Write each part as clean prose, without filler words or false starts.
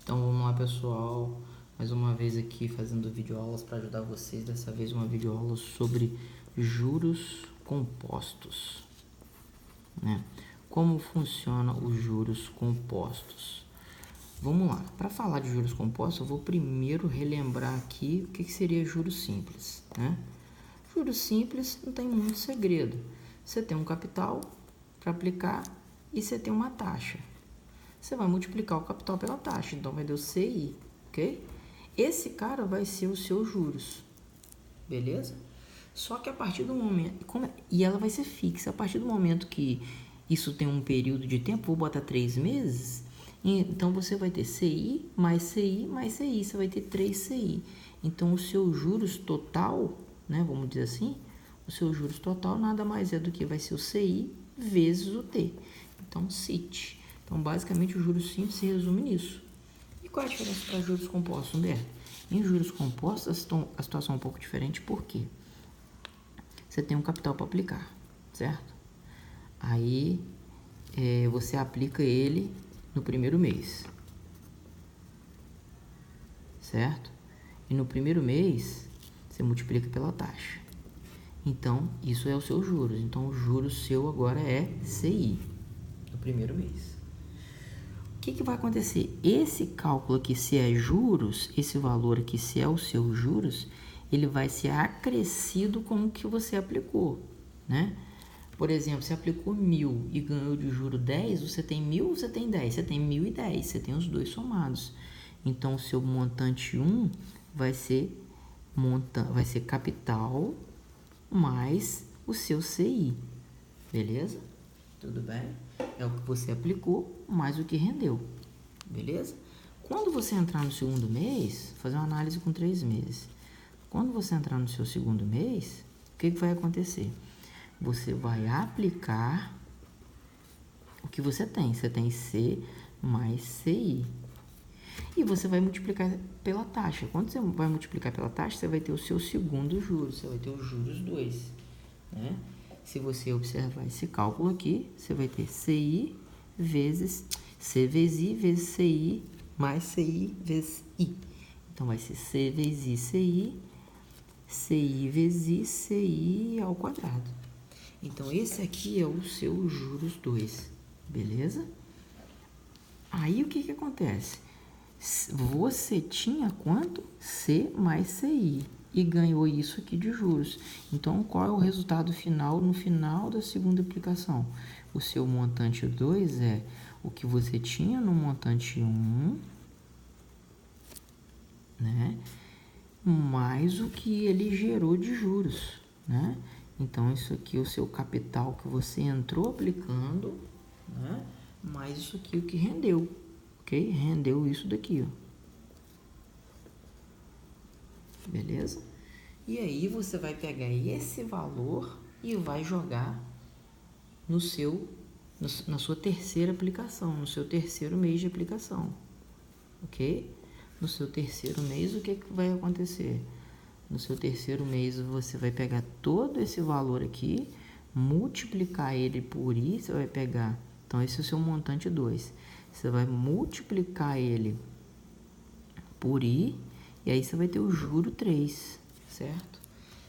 Então vamos lá, pessoal, mais uma vez aqui fazendo videoaulas para ajudar vocês, dessa vez uma videoaula sobre juros compostos, né? Como funciona os juros compostos? Vamos lá, para falar de juros compostos eu vou primeiro relembrar aqui o que seria juros simples, né? Juros simples não tem muito segredo, você tem um capital para aplicar e você tem uma taxa. Você vai multiplicar o capital pela taxa, então vai dar o CI, ok? Esse cara vai ser os seus juros, beleza? Só que a partir do momento... E ela vai ser fixa. A partir do momento que isso tem um período de tempo, vou botar 3 meses, então você vai ter CI mais CI mais CI, você vai ter 3 CI. Então, os seus juros total, né, vamos dizer assim, o seu juros total nada mais é do que vai ser o CI vezes o T. Então, CIT. Então, basicamente, o juros simples se resume nisso. E qual é a diferença para juros compostos, Humberto? Em juros compostos, a situação é um pouco diferente, por quê? Você tem um capital para aplicar, certo? Aí, você aplica ele no primeiro mês, certo? E no primeiro mês, você multiplica pela taxa. Então, isso é o seu juros. Então, o juros seu agora é CI, no primeiro mês. O que vai acontecer? Esse cálculo aqui, se é juros, esse valor aqui, se é o seu juros, ele vai ser acrescido com o que você aplicou, né? Por exemplo, você aplicou 1.000 e ganhou de juro 10, você tem 1.000 ou você tem 10? Você tem 1.010, você tem os dois somados. Então, o seu montante 1 vai ser capital mais o seu CI, beleza? Tudo bem? É o que você aplicou mais o que rendeu, beleza? Quando você entrar no segundo mês, fazer uma análise com 3 meses. Quando você entrar no seu segundo mês, o que vai acontecer? Você vai aplicar o que você tem. Você tem C mais CI. E você vai multiplicar pela taxa. Quando você vai multiplicar pela taxa, você vai ter o seu segundo juros. Você vai ter os juros 2, né? Se você observar esse cálculo aqui, você vai ter CI vezes C vezes I vezes CI mais CI vezes I. Então, vai ser C vezes I, CI, CI vezes I, CI ao quadrado. Então, esse aqui é o seu juros 2, beleza? Aí, o que acontece? Você tinha quanto? C mais CI. E ganhou isso aqui de juros. Então, qual é o resultado final no final da segunda aplicação? O seu montante 2 é o que você tinha no montante 1, né? Mais o que ele gerou de juros, né? Então, isso aqui é o seu capital que você entrou aplicando, né? Mais isso aqui o que rendeu, ok? Rendeu isso daqui, ó. Beleza? E aí você vai pegar esse valor e vai jogar na sua terceira aplicação, no seu terceiro mês de aplicação, ok? No seu terceiro mês, o que vai acontecer? No seu terceiro mês, você vai pegar todo esse valor aqui, multiplicar ele por I, você vai pegar, então esse é o seu montante 2, você vai multiplicar ele por I, e aí você vai ter o juro 3, certo?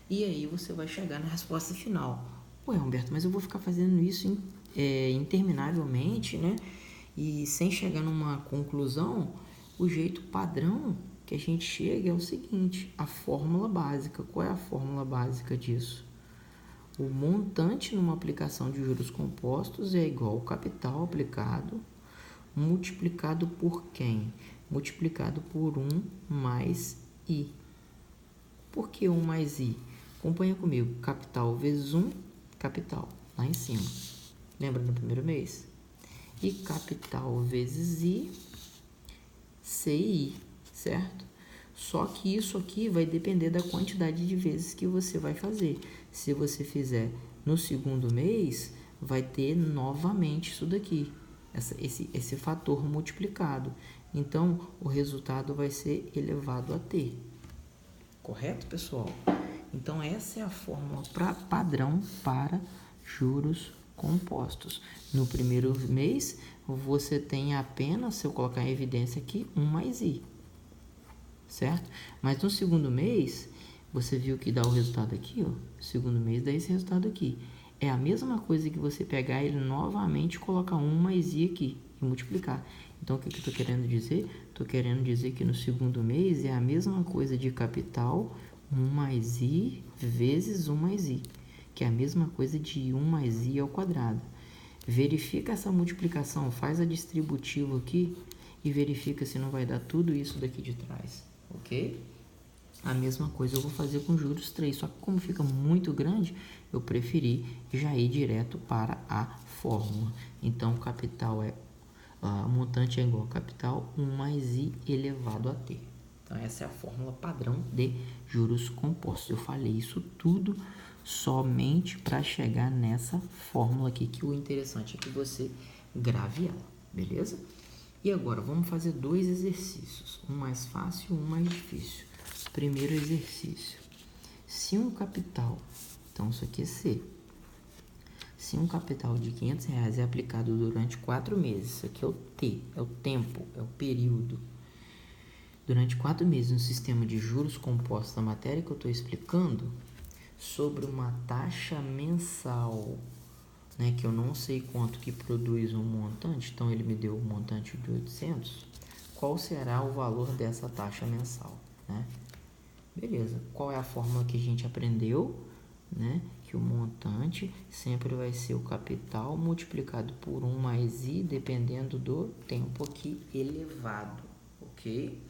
E aí você vai chegar na resposta final. Ué, Humberto, mas eu vou ficar fazendo isso interminavelmente, né? E sem chegar numa conclusão, o jeito padrão que a gente chega é o seguinte, a fórmula básica. Qual é a fórmula básica disso? O montante numa aplicação de juros compostos é igual ao capital aplicado multiplicado por quem? Multiplicado por 1 mais I. Por que 1 mais I? Acompanha comigo. Capital vezes 1, capital, lá em cima. Lembra no primeiro mês? E capital vezes I, CI, certo? Só que isso aqui vai depender da quantidade de vezes que você vai fazer. Se você fizer no segundo mês, vai ter novamente isso daqui. Esse fator multiplicado. Então, o resultado vai ser elevado a T. Correto, pessoal? Então, essa é a fórmula padrão para juros compostos. No primeiro mês, você tem apenas, se eu colocar em evidência aqui, 1 mais I, certo? Mas no segundo mês, você viu que dá o resultado aqui, ó. Segundo mês dá esse resultado aqui. É a mesma coisa que você pegar ele novamente e colocar 1 mais I aqui e multiplicar. Então, o que eu estou querendo dizer? Estou querendo dizer que no segundo mês é a mesma coisa de capital 1 mais I vezes 1 mais I, que é a mesma coisa de 1 mais I ao quadrado. Verifica essa multiplicação, faz a distributiva aqui e verifica se não vai dar tudo isso daqui de trás, ok? A mesma coisa eu vou fazer com juros 3, só que como fica muito grande, eu preferi já ir direto para a fórmula. Então, o capital montante é igual a capital 1 mais I elevado a T. Então, essa é a fórmula padrão de juros compostos. Eu falei isso tudo somente para chegar nessa fórmula aqui, que o interessante é que você grave ela, beleza? E agora, vamos fazer 2 exercícios, um mais fácil e um mais difícil. Primeiro exercício, se um capital, então isso aqui é C, se um capital de R$500 é aplicado durante 4 meses, isso aqui é o T, é o tempo, é o período, durante 4 meses no sistema de juros compostos da matéria que eu estou explicando, sobre uma taxa mensal, né, que eu não sei quanto que produz um montante, então ele me deu um montante de 800, qual será o valor dessa taxa mensal, né? Beleza, qual é a fórmula que a gente aprendeu, né? Que o montante sempre vai ser o capital multiplicado por 1 mais I, dependendo do tempo aqui elevado, ok?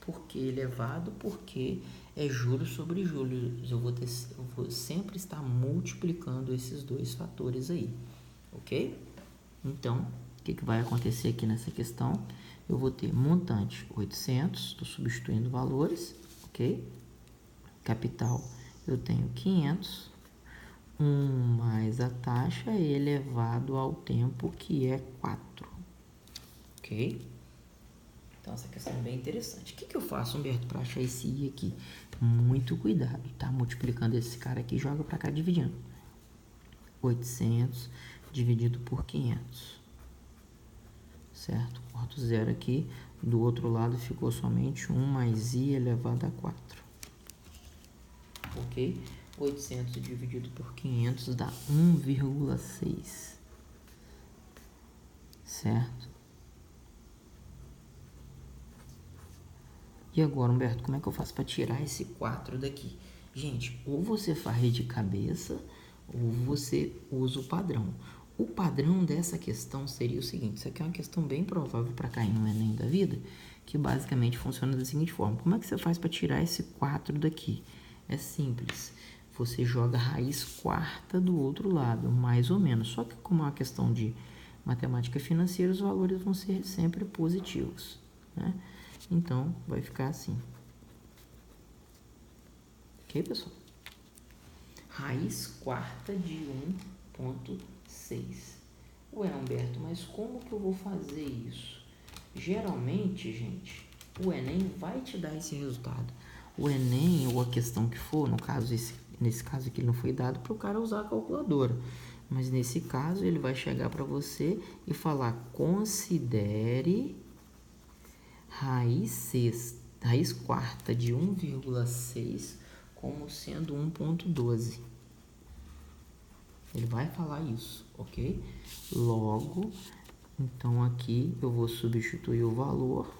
Por que elevado? Porque é juros sobre juros. Eu vou sempre estar multiplicando esses dois fatores aí, ok? Então, o que vai acontecer aqui nessa questão? Eu vou ter montante 800, estou substituindo valores, ok? Capital eu tenho 500, 1 mais a taxa elevado ao tempo, que é 4, ok? Então, essa questão é bem interessante. O que eu faço, Humberto, para achar esse I aqui? Muito cuidado, tá? Multiplicando esse cara aqui, joga para cá dividindo. 800 dividido por 500. Certo? Corto zero aqui. Do outro lado ficou somente 1 mais I elevado a 4. Ok? 800 dividido por 500 dá 1,6. Certo? E agora, Humberto, como é que eu faço para tirar esse 4 daqui? Gente, ou você faz de cabeça, ou você usa o padrão. O padrão dessa questão seria o seguinte, isso aqui é uma questão bem provável para cair no Enem da vida, que basicamente funciona da seguinte forma. Como é que você faz para tirar esse 4 daqui? É simples. Você joga a raiz quarta do outro lado, mais ou menos. Só que como é uma questão de matemática financeira, os valores vão ser sempre positivos, né? Então, vai ficar assim. Ok, pessoal? Raiz quarta de 1,6. Ué, Humberto, mas como que eu vou fazer isso? Geralmente, gente, o Enem vai te dar esse resultado. O Enem, ou a questão que for, no caso, nesse caso aqui ele não foi dado para o cara usar a calculadora. Mas nesse caso, ele vai chegar para você e falar, considere raiz quarta de 1,6 como sendo 1,12. Ele vai falar isso, ok? Logo, então aqui eu vou substituir o valor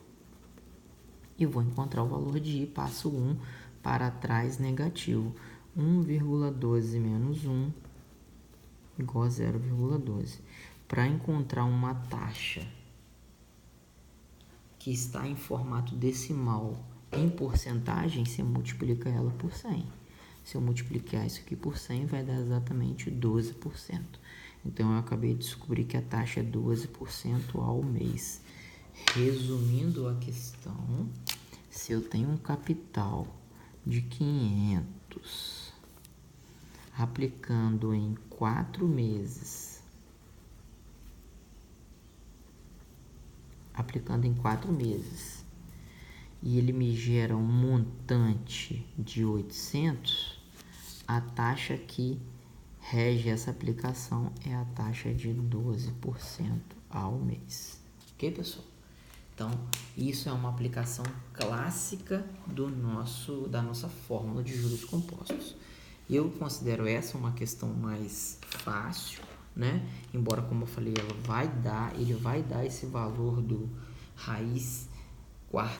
e vou encontrar o valor de I, passo 1 para trás negativo. 1,12 menos 1 igual a 0,12. Para encontrar uma taxa que está em formato decimal em porcentagem, você multiplica ela por 100. Se eu multiplicar isso aqui por 100, vai dar exatamente 12%. Então, eu acabei de descobrir que a taxa é 12% ao mês. Resumindo a questão, se eu tenho um capital de 500, aplicando em 4 meses, e ele me gera um montante de 800, a taxa que rege essa aplicação é a taxa de 12% ao mês. Ok, pessoal? Então, isso é uma aplicação clássica da nossa fórmula de juros compostos. Eu considero essa uma questão mais fácil, né? Embora, como eu falei, ele vai dar esse valor do raiz quarta